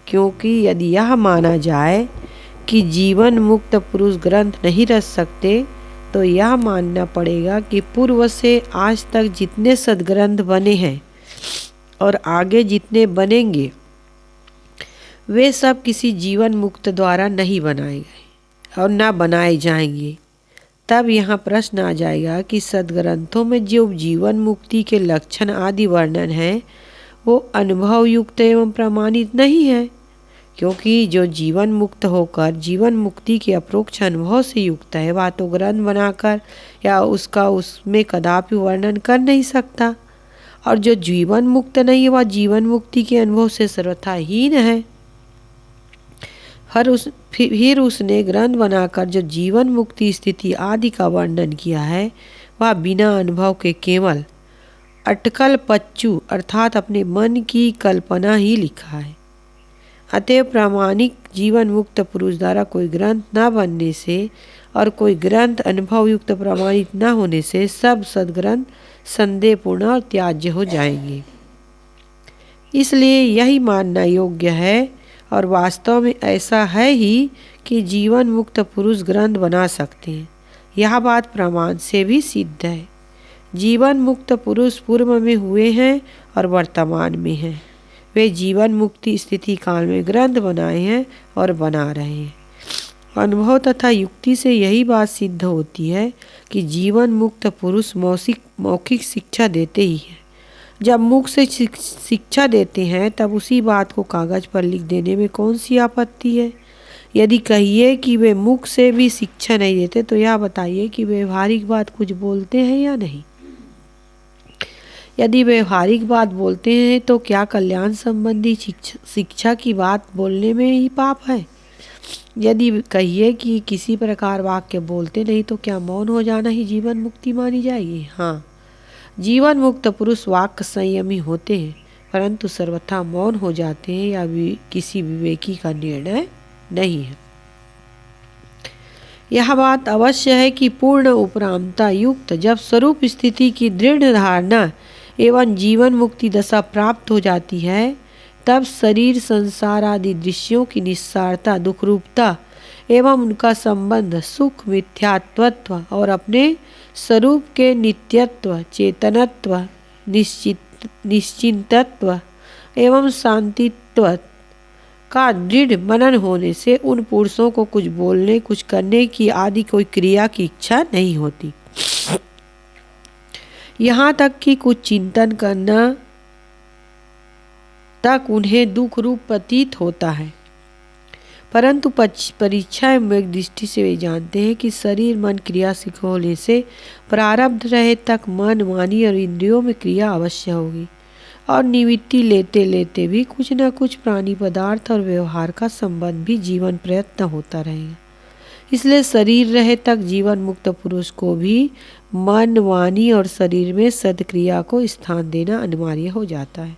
क्योंकि यदि यह माना जाए कि जीवन मुक्त पुरुष ग्रंथ नहीं रच सकते तो यह मानना पड़ेगा कि पूर्व से आज तक जितने सद्ग्रंथ बने हैं और आगे जितने बनेंगे वे सब किसी जीवन मुक्त द्वारा नहीं बनाए गए और न बनाए जाएंगे। तब यहाँ प्रश्न आ जाएगा कि सद्ग्रंथों में जो जीवन मुक्ति के लक्षण आदि वर्णन है वो अनुभव युक्त एवं प्रमाणित नहीं है, क्योंकि जो जीवन मुक्त होकर जीवन मुक्ति के अप्रोक्ष अनुभव से युक्त है वह तो ग्रंथ बनाकर या उसमें कदापि वर्णन कर नहीं सकता, और जो जीवन मुक्त नहीं है वह जीवन मुक्ति के अनुभव से सर्वथा हीन है। फिर उसने ग्रंथ बनाकर जो जीवन मुक्ति स्थिति आदि का वर्णन किया है वह बिना अनुभव के केवल अटकल पच्चू अर्थात अपने मन की कल्पना ही लिखा है। अतएव प्रामाणिक जीवन मुक्त पुरुष द्वारा कोई ग्रंथ न बनने से और कोई ग्रंथ अनुभव युक्त प्रमाणित न होने से सब सद्ग्रंथ संदेहपूर्ण और त्याज्य हो जाएंगे। इसलिए यही मानना योग्य है और वास्तव में ऐसा है ही कि जीवन मुक्त पुरुष ग्रंथ बना सकते हैं। यह बात प्रमाण से भी सिद्ध है। जीवन मुक्त पुरुष पूर्व में हुए हैं और वर्तमान में हैं। वे जीवन मुक्ति स्थिति काल में ग्रंथ बनाए हैं और बना रहे हैं। अनुभव तथा युक्ति से यही बात सिद्ध होती है कि जीवन मुक्त पुरुष मौखिक शिक्षा देते ही हैं। जब मुख से शिक्षा देते हैं तब उसी बात को कागज पर लिख देने में कौन सी आपत्ति है। यदि कहिए कि वे मुख से भी शिक्षा नहीं देते तो यह बताइए कि व्यवहारिक बात कुछ बोलते हैं या नहीं। यदि व्यवहारिक बात बोलते हैं तो क्या कल्याण संबंधी शिक्षा की बात बोलने में ही पाप है। यदि कहिए कि किसी प्रकार वाक्य बोलते नहीं तो क्या मौन हो जाना ही जीवन मुक्ति मानी जाएगी। हाँ, जीवन मुक्त पुरुष वाक्य संयमी होते हैं परंतु सर्वथा मौन हो जाते हैं या किसी विवेकी का निर्णय नहीं है। यह बात अवश्य है कि पूर्ण उपरामता युक्त जब स्वरूप स्थिति की दृढ़ धारणा एवं जीवन मुक्ति दशा प्राप्त हो जाती है तब शरीर संसार आदि दृश्यों की निस्सारता दुख रूपता एवं उनका संबंध सुख मिथ्यात्वत्व और अपने स्वरूप के नित्यत्व चेतनत्व निश्चिंतत्व एवं शांतित्व का दृढ़ मनन होने से उन पुरुषों को कुछ बोलने कुछ करने की आदि कोई क्रिया की इच्छा नहीं होती। यहाँ तक कि कुछ चिंतन करना तक उन्हें दुख रूप प्रतीत होता है, परंतु परीक्षा एवं दृष्टि से वे जानते हैं कि शरीर मन क्रिया से होने से प्रारब्ध रहे तक मन वाणी और इंद्रियों में क्रिया अवश्य होगी और निवृत्ति लेते लेते भी कुछ न कुछ प्राणी पदार्थ और व्यवहार का संबंध भी जीवन प्रयत्न होता रहेगा। इसलिए शरीर रहे तक जीवन मुक्त पुरुष को भी मन वाणी और शरीर में सदक्रिया को स्थान देना अनिवार्य हो जाता है।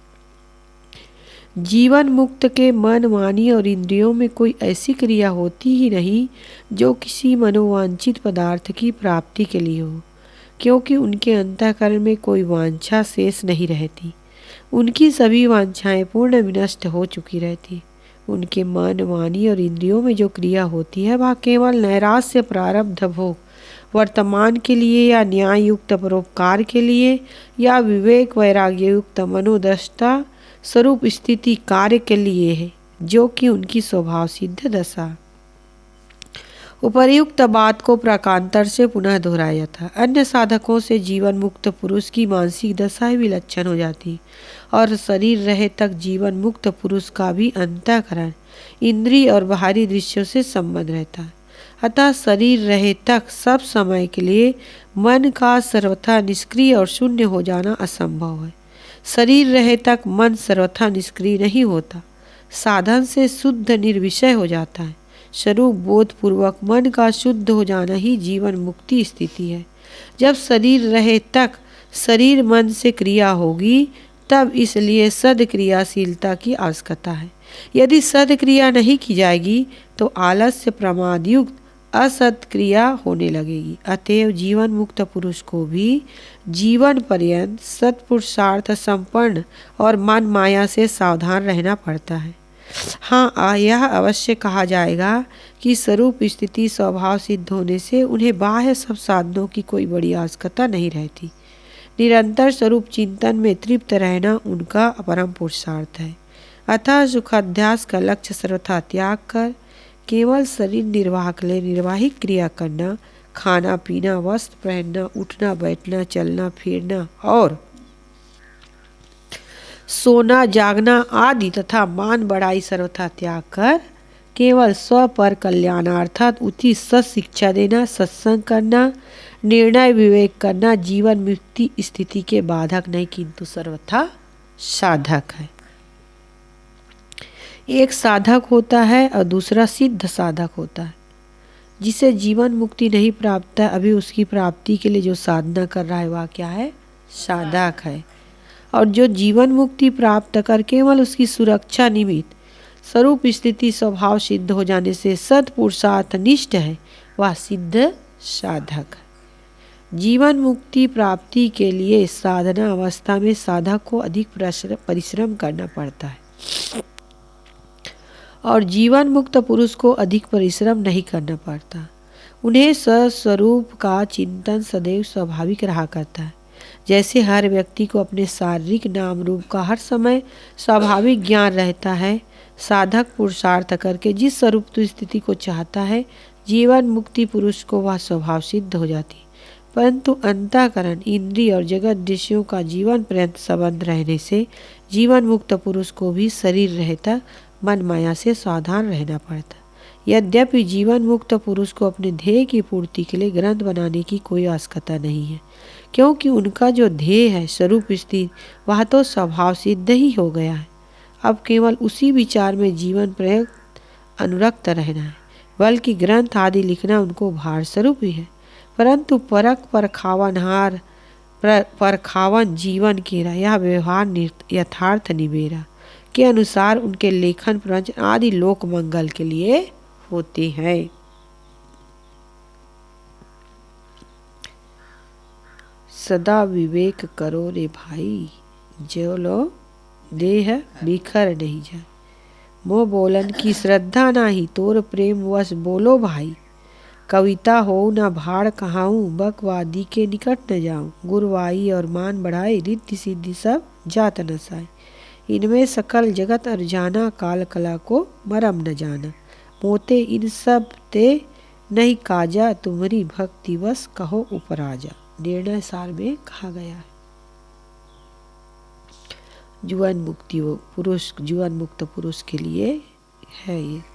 जीवन मुक्त के मन वाणी और इंद्रियों में कोई ऐसी क्रिया होती ही नहीं जो किसी मनोवांछित पदार्थ की प्राप्ति के लिए हो, क्योंकि उनके अंतःकरण में कोई वांछा शेष नहीं रहती। उनकी सभी वांछाएं पूर्ण विनष्ट हो चुकी रहती। उनके मन वाणी और इंद्रियों में जो क्रिया होती है वह केवल नैराश्य प्रारब्ध भोग वर्तमान के लिए या न्याय युक्त परोपकार के लिए या विवेक वैराग्य युक्त मनोदृष्टा स्वरूप स्थिति कार्य के लिए है, जो कि उनकी स्वभाव सिद्ध दशा। उपर्युक्त बात को प्रकांतर से पुनः दोहराया था। अन्य साधकों से जीवन मुक्त पुरुष की मानसिक दशा ही विलक्षण हो जाती और शरीर रहे तक जीवन मुक्त पुरुष का भी अंतःकरण इंद्रिय और बाहरी दृश्यों से संबंध रहता है। अतः शरीर रहे तक सब समय के लिए मन का सर्वथा निष्क्रिय और शून्य हो जाना असंभव है। शरीर रहे तक मन सर्वथा निष्क्रिय नहीं होता, साधन से शुद्ध निर्विषय हो जाता है। स्वरूप बोध पूर्वक मन का शुद्ध हो जाना ही जीवन मुक्ति स्थिति है। जब शरीर रहे तक शरीर मन से क्रिया होगी तब इसलिए सदक्रियाशीलता की आवश्यकता है। यदि सदक्रिया नहीं की जाएगी तो आलस्य प्रमाद युक्त असत क्रिया होने लगेगी। अतएव जीवन मुक्त पुरुष को भी जीवन पर्यंत सत्पुरुषार्थ संपन्न और मन माया से सावधान रहना पड़ता है। हाँ, यह अवश्य कहा जाएगा कि स्वरूप स्थिति स्वभाव सिद्ध होने से उन्हें बाह्य सब साधनों की कोई बड़ी आवश्यकता नहीं रहती। निरंतर स्वरूप चिंतन में तृप्त रहना उनका परम पुरुषार्थ है। अतः सुखाध्यास का लक्ष्य सर्वथा त्याग कर केवल शरीर निर्वाह के लिए निर्वाहिक क्रिया करना, खाना पीना, वस्त्र पहनना, उठना बैठना, चलना फिरना और सोना जागना आदि तथा मान बढ़ाई सर्वथा त्याग कर केवल स्व पर कल्याण अर्थात उचित सत्शिक्षा देना, सत्संग करना, निर्णय विवेक करना जीवन मुक्ति स्थिति के बाधक नहीं किंतु सर्वथा साधक है। एक साधक होता है और दूसरा सिद्ध साधक होता है। जिसे जीवन मुक्ति नहीं प्राप्त है, अभी उसकी प्राप्ति के लिए जो साधना कर रहा है वह क्या है? साधक है। और जो जीवन मुक्ति प्राप्त कर केवल उसकी सुरक्षा निमित्त स्वरूप स्थिति स्वभाव सिद्ध हो जाने से सत्पुरुषार्थ निष्ठ है, वह सिद्ध साधक है। जीवन मुक्ति प्राप्ति के लिए साधना अवस्था में साधक को अधिक परिश्रम करना पड़ता है और जीवन मुक्त पुरुष को अधिक परिश्रम नहीं करना पड़ता। उन्हें स्वस्वरूप का चिंतन सदैव स्वाभाविक रहा करता है। जैसे हर व्यक्ति को अपने शारीरिक नाम रूप का हर समय स्वाभाविक ज्ञान रहता है, साधक पुरुषार्थ करके जिस स्वरूप स्थिति को चाहता है, जीवन मुक्ति पुरुष को वह स्वभाव सिद्ध हो जाती है। परंतु अंतःकरण, इंद्रिय और जगत दृश्यों का जीवन पर्यंत संबंध रहने से जीवन मुक्त पुरुष को भी शरीर रहता मन माया से सावधान रहना पड़ता। यद्यपि जीवन मुक्त पुरुष को अपने ध्येय की पूर्ति के लिए ग्रंथ बनाने की कोई आवश्यकता नहीं है, क्योंकि उनका जो ध्येय है स्वरूप स्थिति वह तो स्वभाव सिद्ध ही हो गया है। अब केवल उसी विचार में जीवन प्रयोग अनुरक्त रहना है, बल्कि ग्रंथ आदि लिखना उनको भार स्वरूप ही है। परंतु परख परखावनहार परखावन जीवन केरा यह व्यवहार यथार्थ निबेरा के अनुसार उनके लेखन प्रवचन आदि लोक मंगल के लिए होते हैं। सदा विवेक करो रे भाई, जो लो देह बिखर नहीं जाए। मोह बोलन की श्रद्धा नाही, तोर प्रेम वश बोलो भाई। कविता हो न भाड़ कहाऊं, बकवादी के निकट न जाऊं। गुरवाई और मान बढ़ाए, रिद्धि सिद्धि सब जात न साए। इनमें सकल जगत अरजाना, काल कला को मरम न जाना। मोते इन सब ते नहीं काजा, तुम्हारी भक्ति वश कहो उपराजा। निर्णय सार में कहा गया है। जीवन मुक्त पुरुष के लिए है ये।